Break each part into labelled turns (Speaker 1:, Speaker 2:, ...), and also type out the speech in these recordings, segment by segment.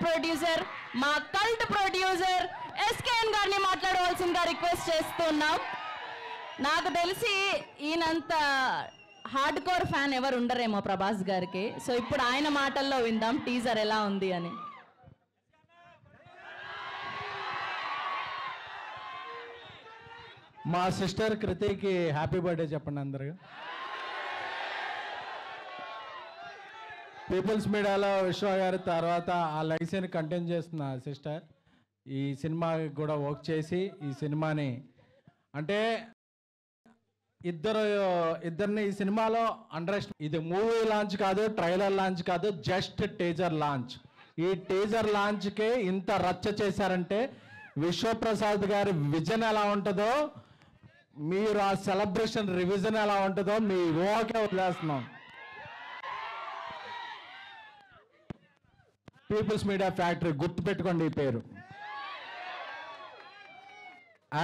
Speaker 1: Producer, మా cult producer SKN గారిని మాట్లాడవలసిందిగా రిక్వెస్ట్ చేస్తున్నాం. నాకు తెలిసి ఈయనంత హార్డ్ కోర్ ఫ్యాన్ ఎవరు ఉండరేమో ప్రభాస్ గారికి. సో ఇప్పుడు ఆయన మాటల్లో విందాం టీజర్ ఎలా ఉంది అని.
Speaker 2: మా సిస్టర్ కృతికి హ్యాపీ బర్త్డే చెప్పండి అందరూ. పీపుల్స్ మీడియాలో విశ్వ గారి తర్వాత ఆ లైసెన్స్ కంటిన్యూ చేస్తున్న సిస్టర్ ఈ సినిమాకి కూడా వర్క్ చేసి ఈ సినిమాని అంటే ఇద్దరిని ఈ సినిమాలో ఇది మూవీ లాంచ్ కాదు, ట్రైలర్ లాంచ్ కాదు, జస్ట్ టీజర్ లాంచ్. ఈ టీజర్ లాంచ్కే ఇంత రచ్చ చేశారంటే విశ్వప్రసాద్ గారి విజన్ ఎలా ఉంటుందో, మీరు ఆ సెలబ్రేషన్ రివిజన్ ఎలా ఉంటుందో మీ ఊహకే వదిలేస్తున్నాం. పీపుల్స్ మీడియా ఫ్యాక్టరీ గుర్తుపెట్టుకోండి ఈ పేరు.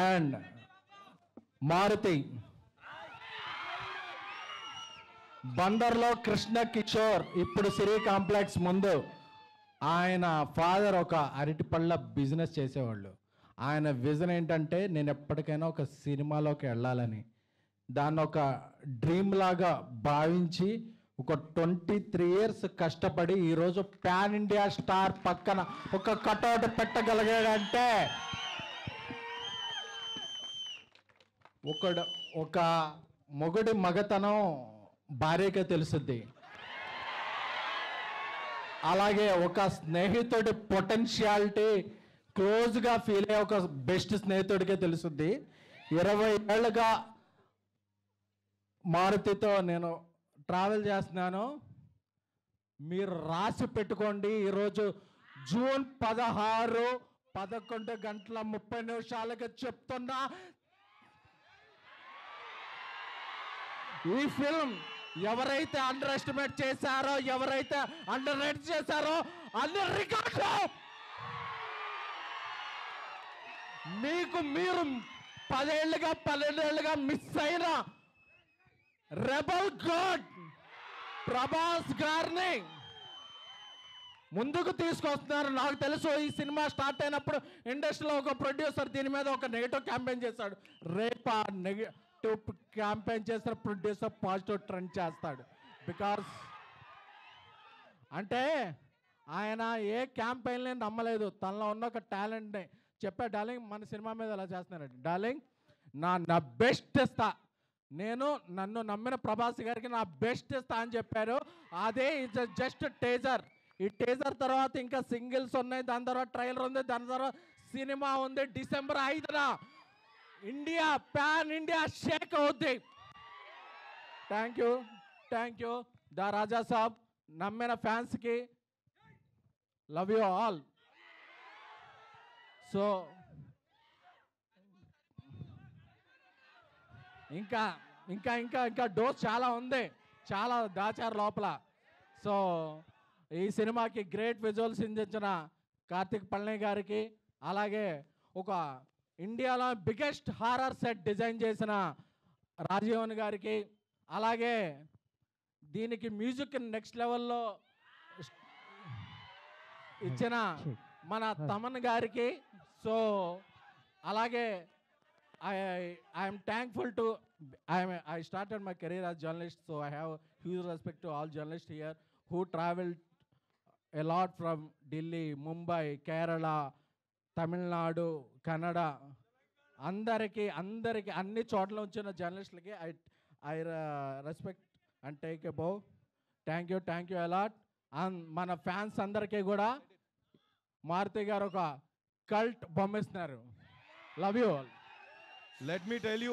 Speaker 2: అండ్ మారుతి బందర్లో కృష్ణ కిషోర్ ఇప్పుడు సిరి కాంప్లెక్స్ ముందు ఆయన ఫాదర్ ఒక అరటిపళ్ళ బిజినెస్ చేసేవాళ్ళు. ఆయన విజన్ ఏంటంటే నేను ఎప్పటికైనా ఒక సినిమాలోకి వెళ్ళాలని, దాన్ని ఒక డ్రీమ్ లాగా భావించి ఒక 23 years కష్టపడి ఈరోజు పాన్ ఇండియా స్టార్ పక్కన ఒక కటౌట్ పెట్టగలిగాడంటే ఒక మొగుడి మగతనం భార్యకే తెలుస్తుంది. అలాగే ఒక స్నేహితుడి పొటెన్షియాలిటీ క్లోజ్గా ఫీల్ అయ్యే ఒక బెస్ట్ స్నేహితుడికే తెలుస్తుంది. 20 ఏళ్ళుగా మారుతితో నేను ట్రావెల్ చేస్తున్నాను. మీరు రాసి పెట్టుకోండి. ఈరోజు జూన్ 16 11:30 చెప్తున్నా, ఈ ఫిల్మ్ ఎవరైతే అండర్ ఎస్టిమేట్ చేశారో, ఎవరైతే అండర్ రేట్ చేశారో అన్ని రికార్డు మీకు మీరు 12 ఏళ్ళుగా మిస్ అయిన రెబల్ గాడ్ ప్రభాస్ గారిని ముందుకు తీసుకొస్తున్నారు. నాకు తెలుసు ఈ సినిమా స్టార్ట్ అయినప్పుడు ఇండస్ట్రీలో ఒక ప్రొడ్యూసర్ దీని మీద ఒక నెగిటివ్ క్యాంపెయిన్ చేశాడు. రేపు ఆ నెగిటివ్ క్యాంపెయిన్ చేసిన ప్రొడ్యూసర్ పాజిటివ్ ట్రెండ్ చేస్తాడు. బికాస్ అంటే ఆయన ఏ క్యాంపెయిన్ని నమ్మలేదు, తనలో ఉన్న ఒక టాలెంట్ని చెప్పా. డార్లింగ్ మన సినిమా మీద ఎలా చేస్తున్నారండి, డార్లింగ్ నా బెస్ట్ ఇస్తా, నేను నన్ను నమ్మిన ప్రభాస్ గారికి నా బెస్ట్ ఇస్తా అని చెప్పారు. అదే జస్ట్ టేజర్. ఈ టేజర్ తర్వాత ఇంకా సింగిల్స్ ఉన్నాయి, దాని తర్వాత ట్రైలర్ ఉంది, దాని తర్వాత సినిమా ఉంది. December 5న ఇండియా పాన్ ఇండియా షేక్ అవుద్ది. Thank you the Raja Saab. నమ్మిన ఫ్యాన్స్కి లవ్ యూ ఆల్. సో ఇంకా డోస్ చాలా ఉంది, చాలా దాచారు లోపల. సో ఈ సినిమాకి గ్రేట్ విజువల్స్ అందించిన కార్తిక్ పళని గారికి, అలాగే ఒక ఇండియాలో బిగ్గెస్ట్ హారర్ సెట్ డిజైన్ చేసిన రాజీవన్ గారికి, అలాగే దీనికి మ్యూజిక్ నెక్స్ట్ లెవెల్లో ఇచ్చిన మన తమన్ గారికి. సో అలాగే I am thankful to I started my career as journalist, so I have huge respect to all journalists here who traveled a lot from Delhi, Mumbai, Kerala, Tamil Nadu, Kannada. అందరికి అన్ని చోట్ల వచ్చిన జర్నలిస్టులకి I respect and take a bow. Thank you a lot. And మన fans అందరికీ కూడా మారుతి గారు ఒక కల్ట్ బొమ్మిస్తున్నారు. Love you all.
Speaker 3: Let me tell you,